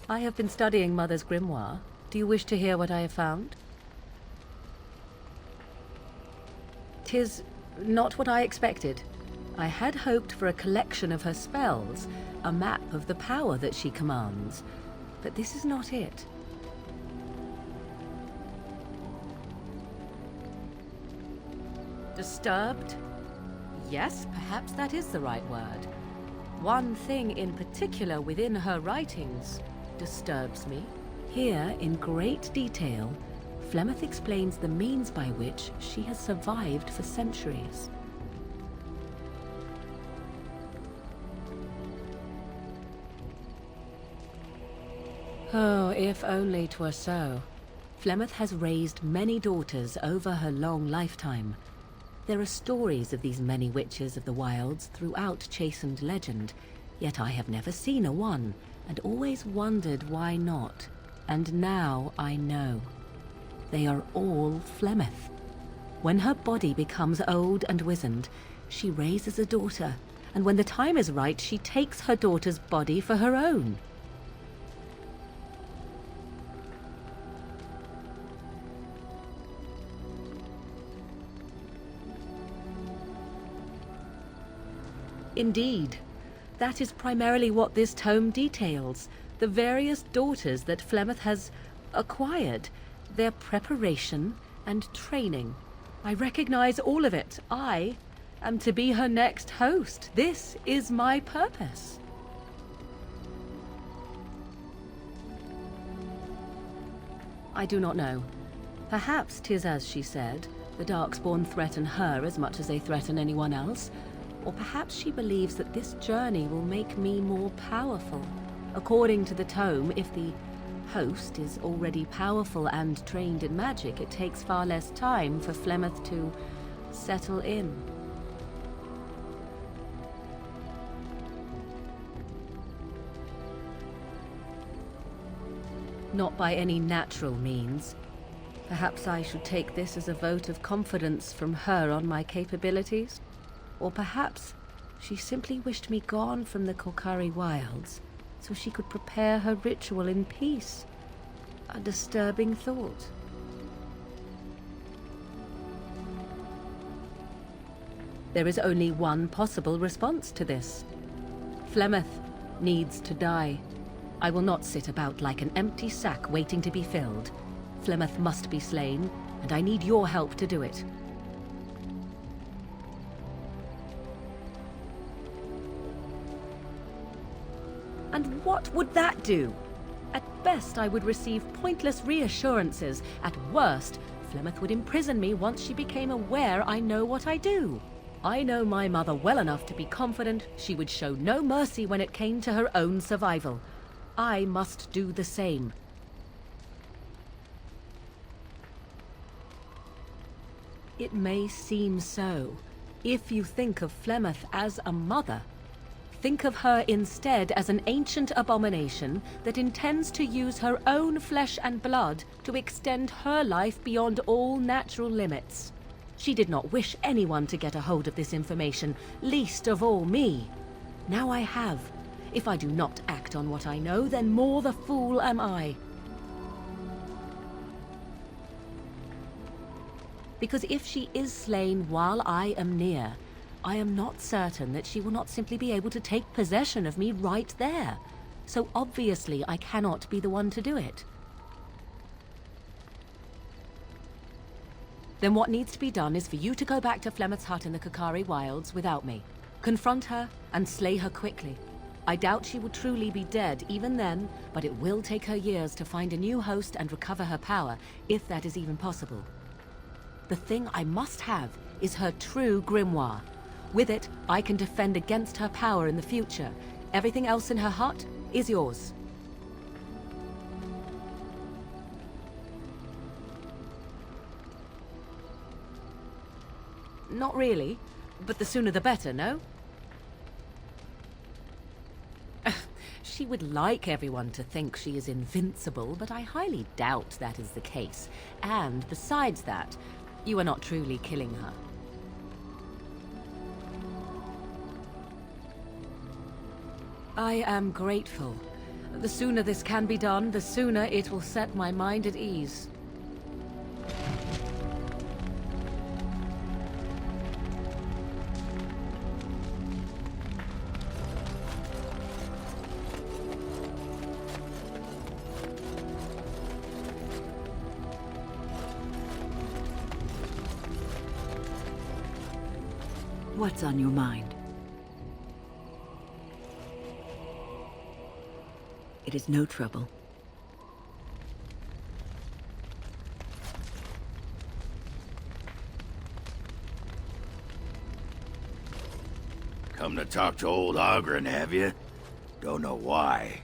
I have been studying Mother's grimoire. Do you wish to hear what I have found? 'Tis not what I expected. I had hoped for a collection of her spells, a map of the power that she commands, but this is not it. Disturbed? Yes, perhaps that is the right word. One thing in particular within her writings disturbs me. Here, in great detail, Flemeth explains the means by which she has survived for centuries. Oh, if only 'twere so. Flemeth has raised many daughters over her long lifetime. There are stories of these many witches of the wilds throughout chastened legend, yet I have never seen a one, and always wondered why not. And now I know. They are all Flemeth. When her body becomes old and wizened, she raises a daughter, and when the time is right, she takes her daughter's body for her own. Indeed. That is primarily what this tome details, the various daughters that Flemeth has acquired, their preparation and training. I recognize all of it. I am to be her next host. This is my purpose. I do not know. Perhaps 'tis as she said, the Darkspawn threaten her as much as they threaten anyone else. Or perhaps she believes that this journey will make me more powerful. According to the tome, if the host is already powerful and trained in magic, it takes far less time for Flemeth to settle in. Not by any natural means. Perhaps I should take this as a vote of confidence from her on my capabilities. Or perhaps she simply wished me gone from the Korcari wilds so she could prepare her ritual in peace. A disturbing thought. There is only one possible response to this. Flemeth needs to die. I will not sit about like an empty sack waiting to be filled. Flemeth must be slain, and I need your help to do it. And what would that do? At best, I would receive pointless reassurances. At worst, Flemeth would imprison me once she became aware I know what I do. I know my mother well enough to be confident she would show no mercy when it came to her own survival. I must do the same. It may seem so. If you think of Flemeth as a mother, think of her instead as an ancient abomination that intends to use her own flesh and blood to extend her life beyond all natural limits. She did not wish anyone to get a hold of this information, least of all me. Now I have. If I do not act on what I know, then more the fool am I. Because if she is slain while I am near, I am not certain that she will not simply be able to take possession of me right there. So obviously I cannot be the one to do it. Then what needs to be done is for you to go back to Flemeth's hut in the Korcari wilds without me. Confront her and slay her quickly. I doubt she will truly be dead even then, but it will take her years to find a new host and recover her power, if that is even possible. The thing I must have is her true grimoire. With it, I can defend against her power in the future. Everything else in her hut is yours. Not really, but the sooner the better, no? She would like everyone to think she is invincible, but I highly doubt that is the case. And besides that, you are not truly killing her. I am grateful. The sooner this can be done, the sooner it will set my mind at ease. What's on your mind? It is no trouble. Come to talk to old Ogren, have you? Don't know why.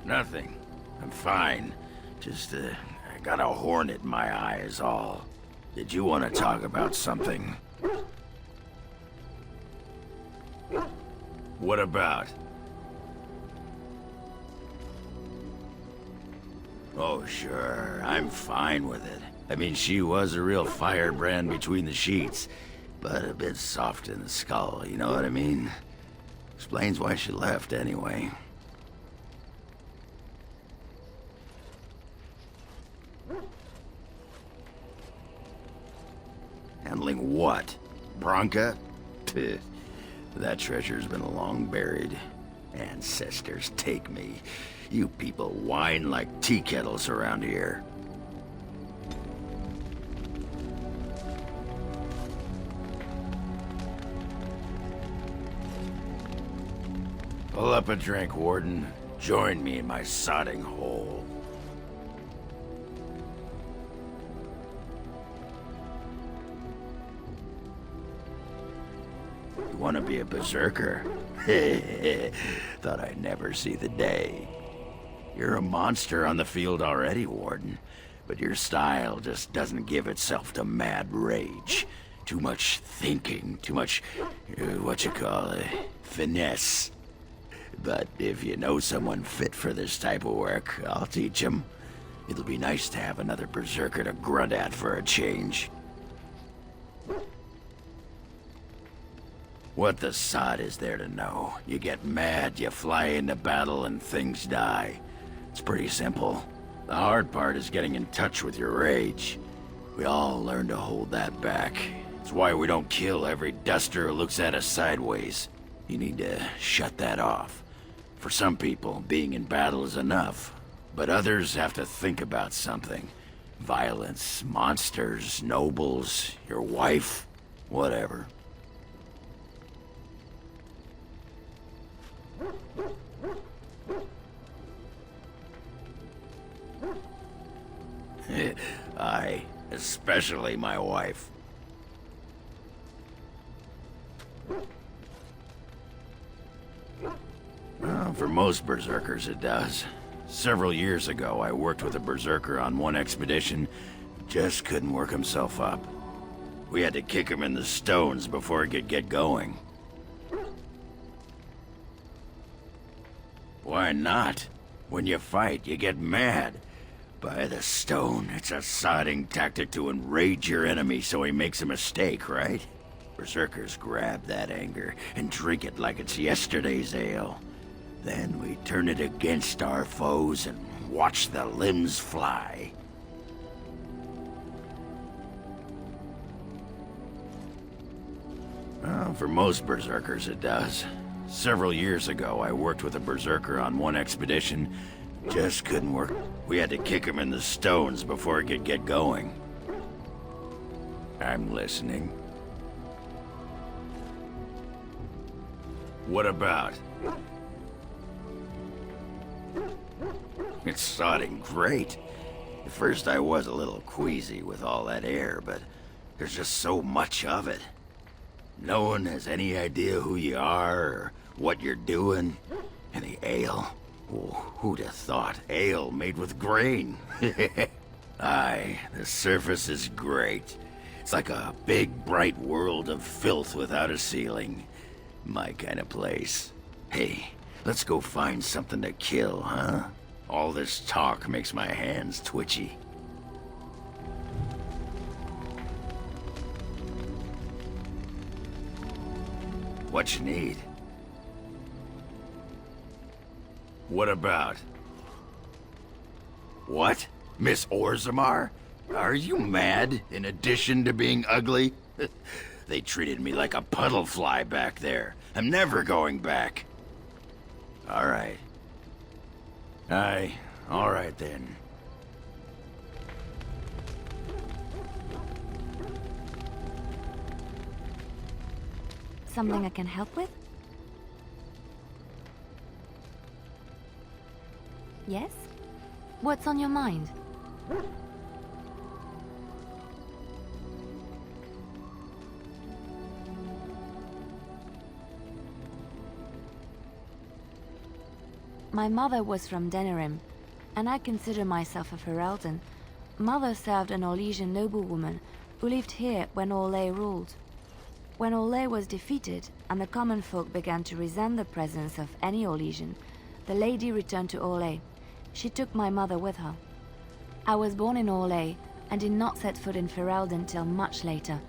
Nothing. I'm fine. Just, I got a hornet in my eye is all. Did you want to talk about something? What about? Oh, sure. I'm fine with it. I mean, she was a real firebrand between the sheets, but a bit soft in the skull, you know what I mean? Explains why she left, anyway. Handling what? Bronca? Pfft. That treasure's been long buried. Ancestors take me. You people whine like tea kettles around here. Pull up a drink, Warden. Join me in my sodding hole. You want to be a berserker? Thought I'd never see the day. You're a monster on the field already, Warden, but your style just doesn't give itself to mad rage. Too much thinking, too much, finesse. But if you know someone fit for this type of work, I'll teach him. It'll be nice to have another berserker to grunt at for a change. What the sod is there to know? You get mad, you fly into battle, and things die. It's pretty simple. The hard part is getting in touch with your rage. We all learn to hold that back. It's why we don't kill every duster who looks at us sideways. You need to shut that off. For some people, being in battle is enough. But others have to think about something. Violence, monsters, nobles, your wife, whatever. Aye, especially my wife. Well, for most berserkers it does. Several years ago, I worked with a berserker on one expedition. Just couldn't work himself up. We had to kick him in the stones before he could get going. Why not? When you fight, you get mad. By the stone, it's a sodding tactic to enrage your enemy so he makes a mistake, right? Berserkers grab that anger and drink it like it's yesterday's ale. Then we turn it against our foes and watch the limbs fly. Well, for most berserkers it does. Several years ago, I worked with a berserker on one expedition. Just couldn't work. We had to kick him in the stones before he could get going. I'm listening. What about? It's sodding great. At first I was a little queasy with all that air, but there's just so much of it. No one has any idea who you are or what you're doing. And the ale. Oh, who'd have thought? Ale made with grain. Aye, the surface is great. It's like a big, bright world of filth without a ceiling. My kind of place. Hey, let's go find something to kill, huh? All this talk makes my hands twitchy. What you need? What about? What? Miss Orzammar? Are you mad, in addition to being ugly? They treated me like a puddle fly back there. I'm never going back. All right. All right then. Something I can help with? Yes? What's on your mind? My mother was from Denerim, and I consider myself a Ferelden. Mother served an Orlesian noblewoman who lived here when Orlais ruled. When Orlais was defeated, and the common folk began to resent the presence of any Orlesian, the lady returned to Orlais. She took my mother with her. I was born in Orlais, and did not set foot in Ferelden till much later.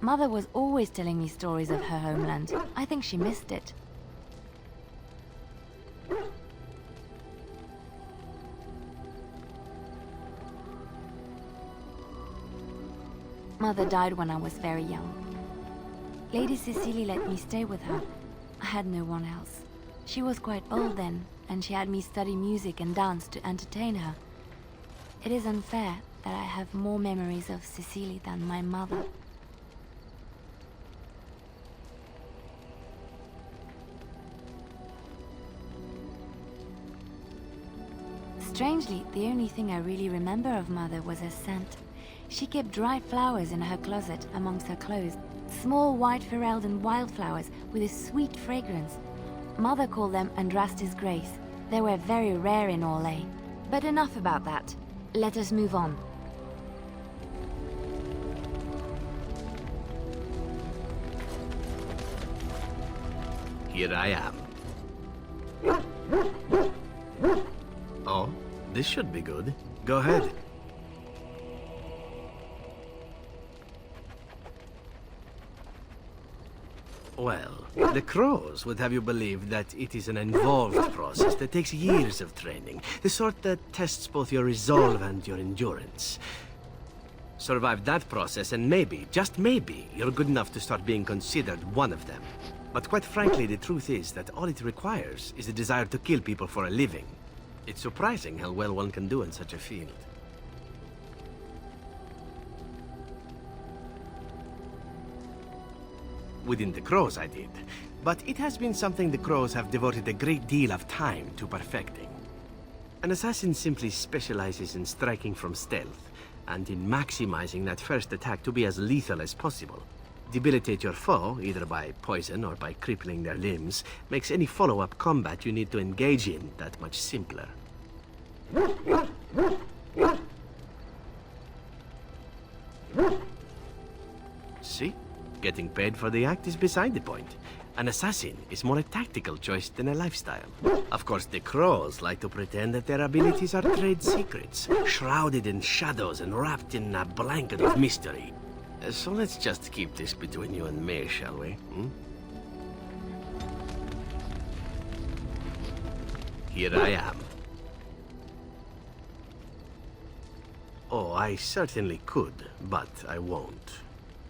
Mother was always telling me stories of her homeland. I think she missed it. Mother died when I was very young. Lady Cecily let me stay with her. I had no one else. She was quite old then, and she had me study music and dance to entertain her. It is unfair that I have more memories of Cecily than my mother. Strangely, the only thing I really remember of Mother was her scent. She kept dried flowers in her closet amongst her clothes. Small white Ferelden wildflowers with a sweet fragrance. Mother called them Andrastis Grace. They were very rare in Orlais. But enough about that. Let us move on. Here I am. Oh, this should be good. Go ahead. Well, the crows would have you believe that it is an involved process that takes years of training. The sort that tests both your resolve and your endurance. Survive that process and maybe, just maybe, you're good enough to start being considered one of them. But quite frankly, the truth is that all it requires is a desire to kill people for a living. It's surprising how well one can do in such a field. Within the crows, I did. But it has been something the crows have devoted a great deal of time to perfecting. An assassin simply specializes in striking from stealth, and in maximizing that first attack to be as lethal as possible. Debilitate your foe, either by poison or by crippling their limbs, makes any follow-up combat you need to engage in that much simpler. See? Getting paid for the act is beside the point. An assassin is more a tactical choice than a lifestyle. Of course, the crows like to pretend that their abilities are trade secrets, shrouded in shadows and wrapped in a blanket of mystery. So let's just keep this between you and me, shall we? Here I am. Oh, I certainly could, but I won't.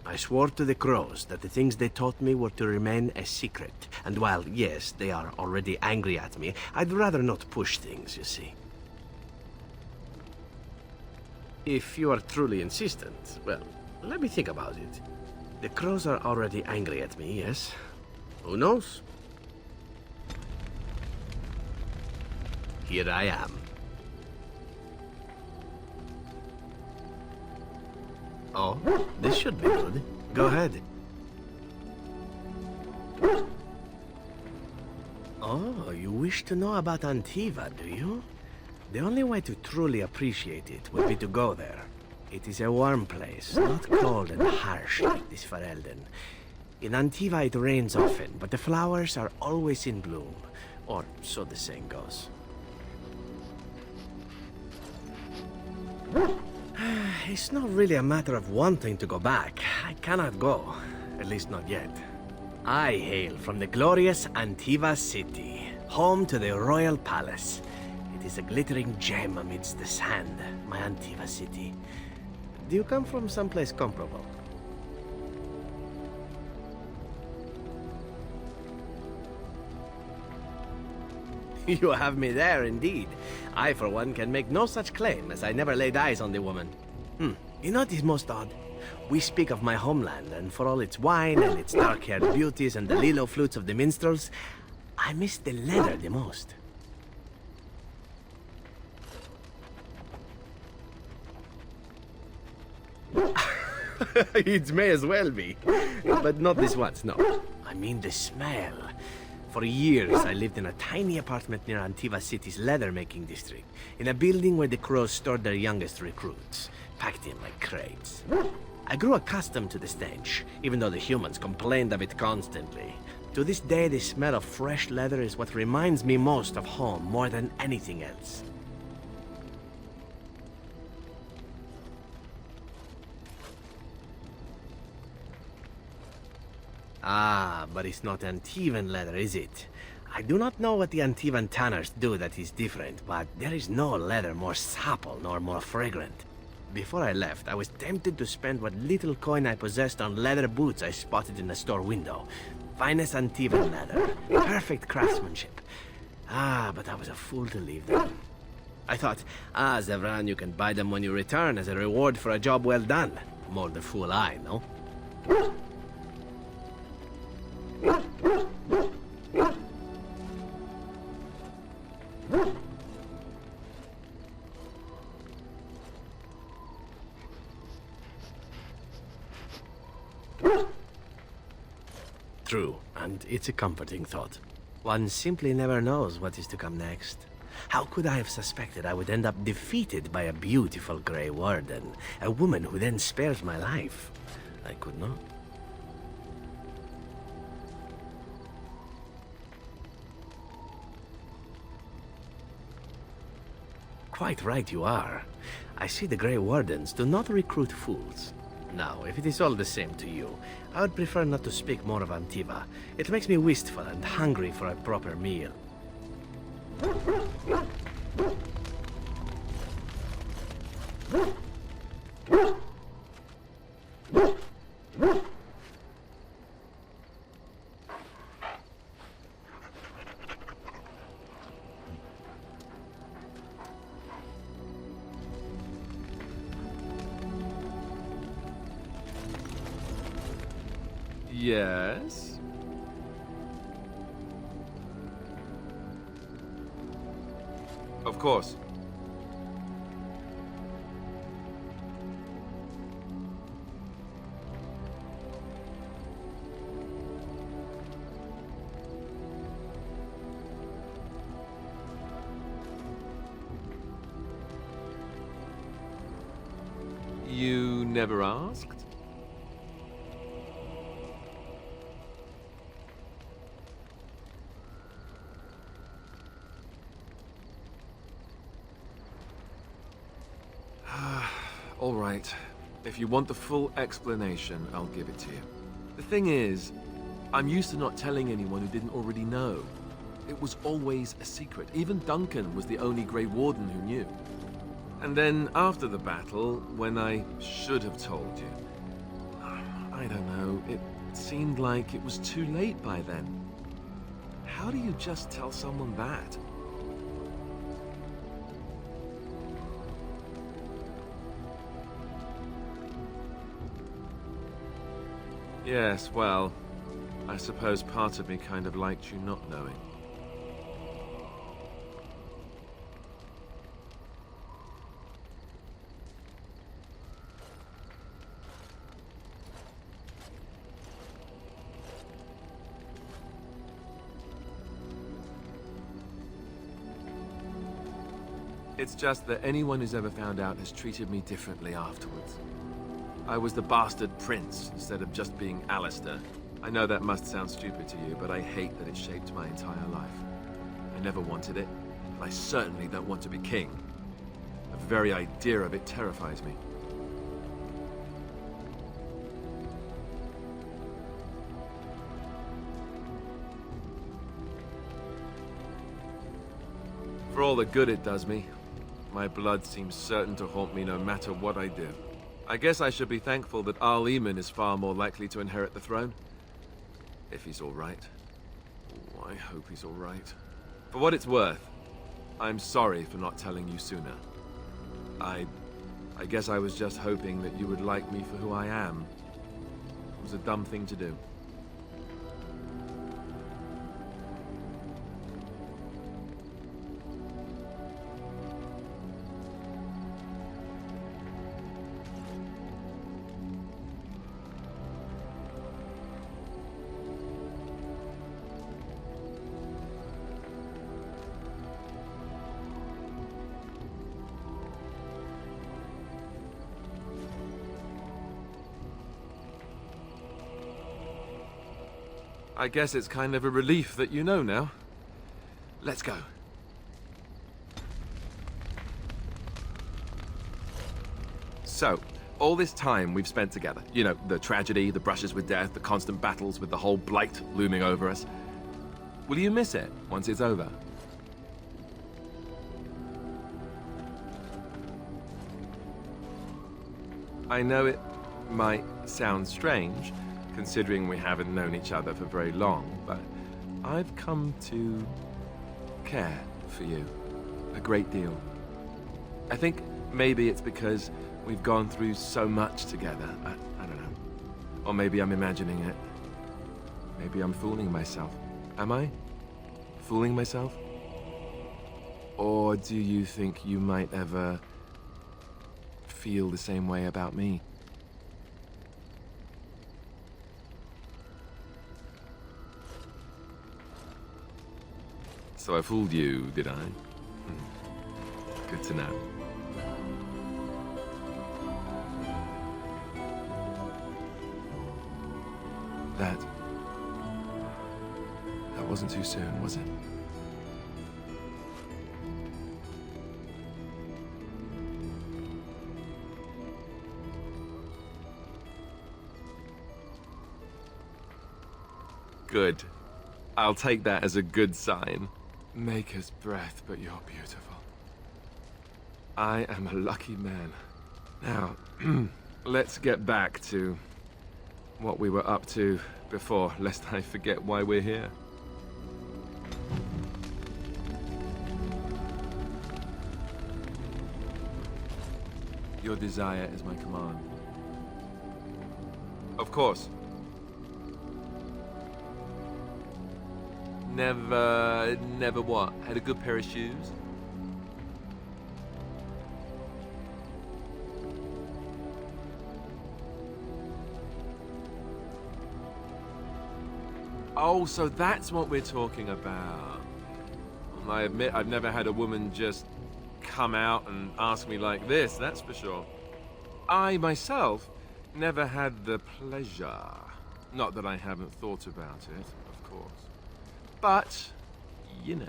I swore to the crows that the things they taught me were to remain a secret. And while, yes, they are already angry at me, I'd rather not push things, you see. If you are truly insistent, well, let me think about it. The crows are already angry at me, yes? Who knows? Here I am. Oh, this should be good. Go ahead. Oh, you wish to know about Antiva, do you? The only way to truly appreciate it would be to go there. It is a warm place, not cold and harsh like this Ferelden. In Antiva it rains often, but the flowers are always in bloom. Or so the saying goes. It's not really a matter of wanting to go back. I cannot go. At least not yet. I hail from the glorious Antiva city. home to the royal palace. It is a glittering gem amidst the sand, my Antiva city. Do you come from someplace comparable? You have me there, indeed. I, for one, can make no such claim, as I never laid eyes on the woman. You know what is most odd? We speak of my homeland, and for all its wine and its dark-haired beauties and the lilo flutes of the minstrels, I miss the leather the most. It may as well be. But not this once, no. I mean the smell. For years, I lived in a tiny apartment near Antiva City's leather-making district, in a building where the crows stored their youngest recruits, packed in like crates. I grew accustomed to the stench, even though the humans complained of it constantly. To this day, the smell of fresh leather is what reminds me most of home, more than anything else. Ah, but it's not Antivan leather, is it? I do not know what the Antivan tanners do that is different, but there is no leather more supple nor more fragrant. Before I left, I was tempted to spend what little coin I possessed on leather boots I spotted in the store window. Finest Antivan leather, perfect craftsmanship. Ah, but I was a fool to leave them. I thought, Zevran, you can buy them when you return as a reward for a job well done. More the fool I, no? True, and it's a comforting thought. One simply never knows what is to come next. How could I have suspected I would end up defeated by a beautiful Grey Warden, a woman who then spared my life? I could not. Quite right you are. I see the Grey Wardens do not recruit fools. Now, if it is all the same to you, I would prefer not to speak more of Antiva. It makes me wistful and hungry for a proper meal. Yes? Of course. You never asked? All right. If you want the full explanation, I'll give it to you. The thing is, I'm used to not telling anyone who didn't already know. It was always a secret. Even Duncan was the only Grey Warden who knew. And then after the battle, when I should have told you, I don't know, it seemed like it was too late by then. How do you just tell someone that? Yes, well, I suppose part of me kind of liked you not knowing. It's just that anyone who's ever found out has treated me differently afterwards. I was the bastard prince instead of just being Alistair. I know that must sound stupid to you, but I hate that it shaped my entire life. I never wanted it, but I certainly don't want to be king. The very idea of it terrifies me. For all the good it does me, my blood seems certain to haunt me no matter what I do. I guess I should be thankful that Al-Eman is far more likely to inherit the throne. If he's all right. Oh, I hope he's all right. For what it's worth, I'm sorry for not telling you sooner. I guess I was just hoping that you would like me for who I am. It was a dumb thing to do. I guess it's kind of a relief that you know now. Let's go. So, all this time we've spent together, you know, the tragedy, the brushes with death, the constant battles with the whole blight looming over us. Will you miss it once it's over? I know it might sound strange, considering we haven't known each other for very long, but I've come to care for you a great deal. I think maybe it's because we've gone through so much together. I don't know. Or maybe I'm imagining it. Maybe I'm fooling myself. Am I? Fooling myself? Or do you think you might ever feel the same way about me? So I fooled you, did I? Good to know. That wasn't too soon, was it? Good. I'll take that as a good sign. Maker's breath, but you're beautiful. I am a lucky man. Now, let's get back to what we were up to before, lest I forget why we're here. Your desire is my command. Of course. Never what? Had a good pair of shoes? Oh, so that's what we're talking about. I admit I've never had a woman just come out and ask me like this, that's for sure. I, myself, never had the pleasure. Not that I haven't thought about it, of course. But, you know.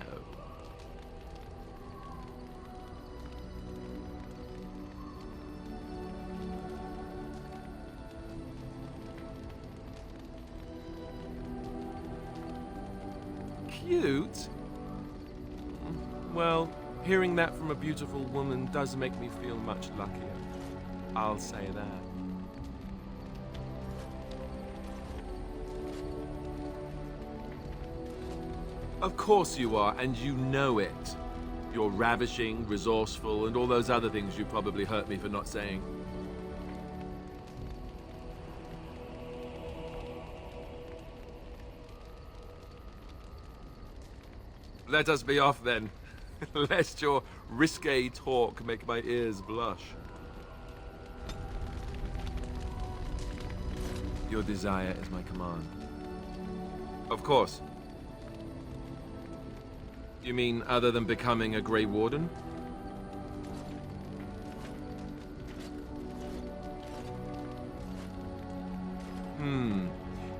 Cute? Well, hearing that from a beautiful woman does make me feel much luckier. I'll say that. Of course you are, and you know it. You're ravishing, resourceful, and all those other things you probably hurt me for not saying. Let us be off then, lest your risque talk make my ears blush. Your desire is my command. Of course. You mean other than becoming a Grey Warden?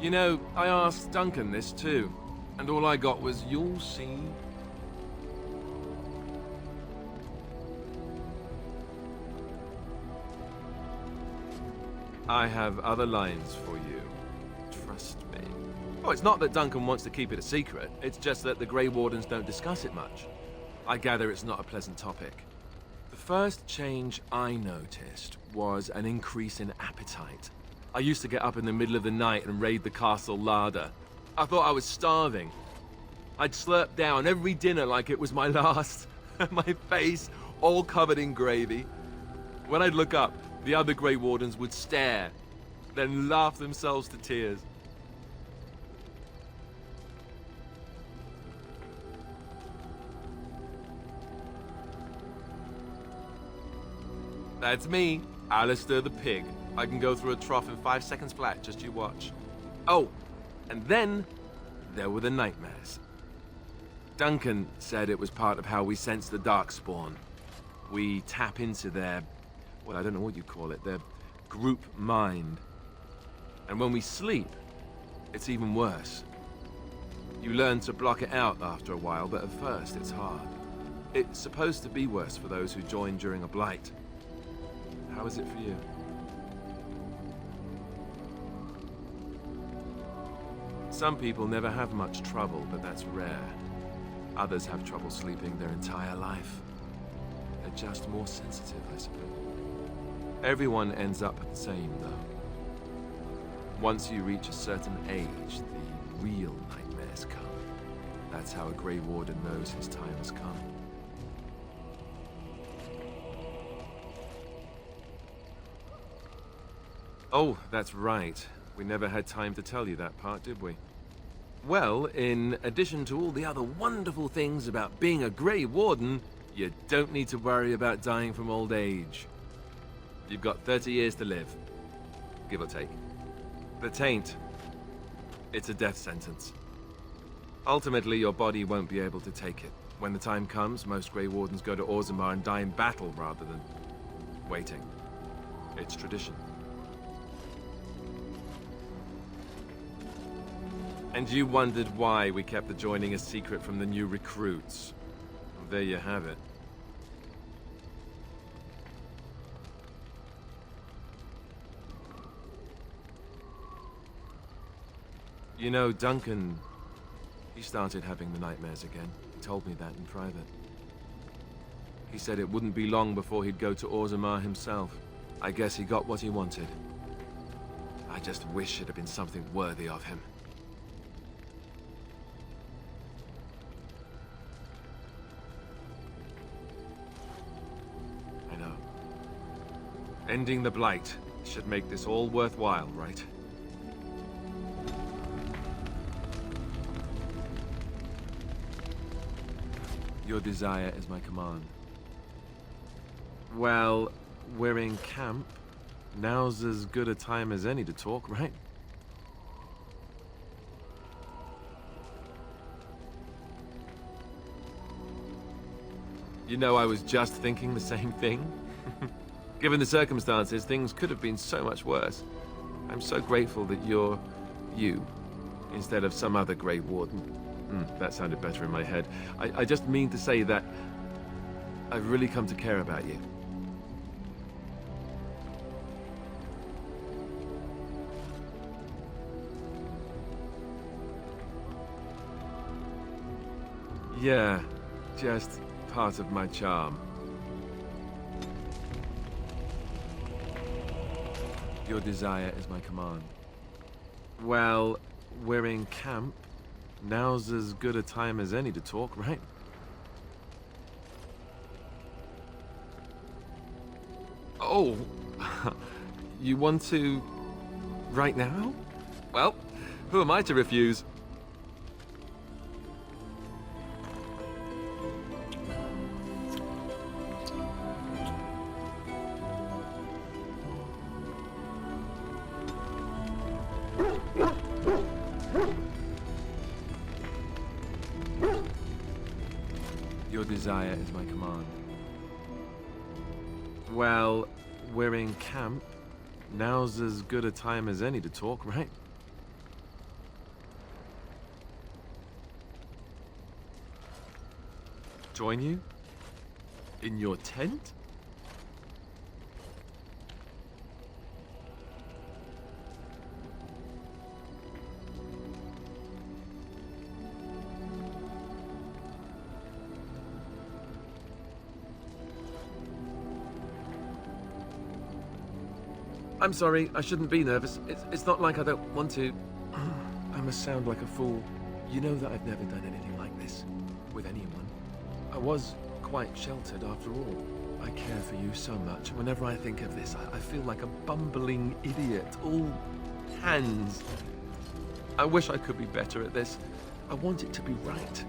You know, I asked Duncan this too, and all I got was, "You'll see." I have other lines for you. Trust me. Oh, it's not that Duncan wants to keep it a secret. It's just that the Grey Wardens don't discuss it much. I gather it's not a pleasant topic. The first change I noticed was an increase in appetite. I used to get up in the middle of the night and raid the castle larder. I thought I was starving. I'd slurp down every dinner like it was my last, my face all covered in gravy. When I'd look up, the other Grey Wardens would stare, then laugh themselves to tears. That's me, Alistair the Pig. I can go through a trough in 5 seconds flat, just you watch. Oh, and then there were the nightmares. Duncan said it was part of how we sense the Darkspawn. We tap into their, well, I don't know what you call it, their group mind. And when we sleep, it's even worse. You learn to block it out after a while, but at first it's hard. It's supposed to be worse for those who join during a blight. How is it for you? Some people never have much trouble, but that's rare. Others have trouble sleeping their entire life. They're just more sensitive, I suppose. Everyone ends up the same, though. Once you reach a certain age, the real nightmares come. That's how a Grey Warden knows his time has come. Oh, that's right. We never had time to tell you that part, did we? Well, in addition to all the other wonderful things about being a Grey Warden, you don't need to worry about dying from old age. You've got 30 years to live, give or take. The taint, it's a death sentence. Ultimately, your body won't be able to take it. When the time comes, most Grey Wardens go to Orzammar and die in battle rather than waiting. It's tradition. And you wondered why we kept the joining a secret from the new recruits. Well, there you have it. You know, Duncan, he started having the nightmares again. He told me that in private. He said it wouldn't be long before he'd go to Orzammar himself. I guess he got what he wanted. I just wish it had been something worthy of him. I know. Ending the Blight should make this all worthwhile, right? Your desire is my command. Well, we're in camp. Now's as good a time as any to talk, right? You know, I was just thinking the same thing. Given the circumstances, things could have been so much worse. I'm so grateful that you're you, instead of some other Grey Warden. That sounded better in my head. I just mean to say that I've really come to care about you. Yeah, just part of my charm. Your desire is my command. Well, we're in camp. Now's as good a time as any to talk, right? Oh, you want to... right now? Well, who am I to refuse? Your desire is my command. Well, we're in camp. Now's as good a time as any to talk, right? Join you? In your tent? I'm sorry, I shouldn't be nervous. It's not like I don't want to. I must sound like a fool. You know that I've never done anything like this with anyone. I was quite sheltered after all. I care for you so much. Whenever I think of this, I feel like a bumbling idiot. All hands. I wish I could be better at this. I want it to be right.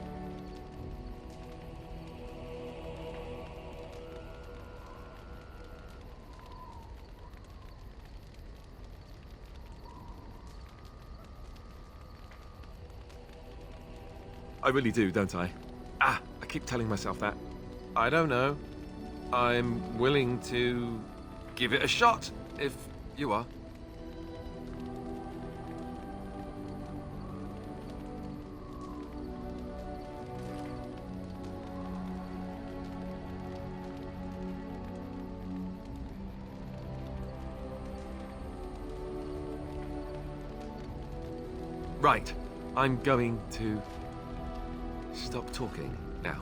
I really do, don't I? I keep telling myself that. I don't know. I'm willing to give it a shot, if you are. Right. I'm going to stop talking now.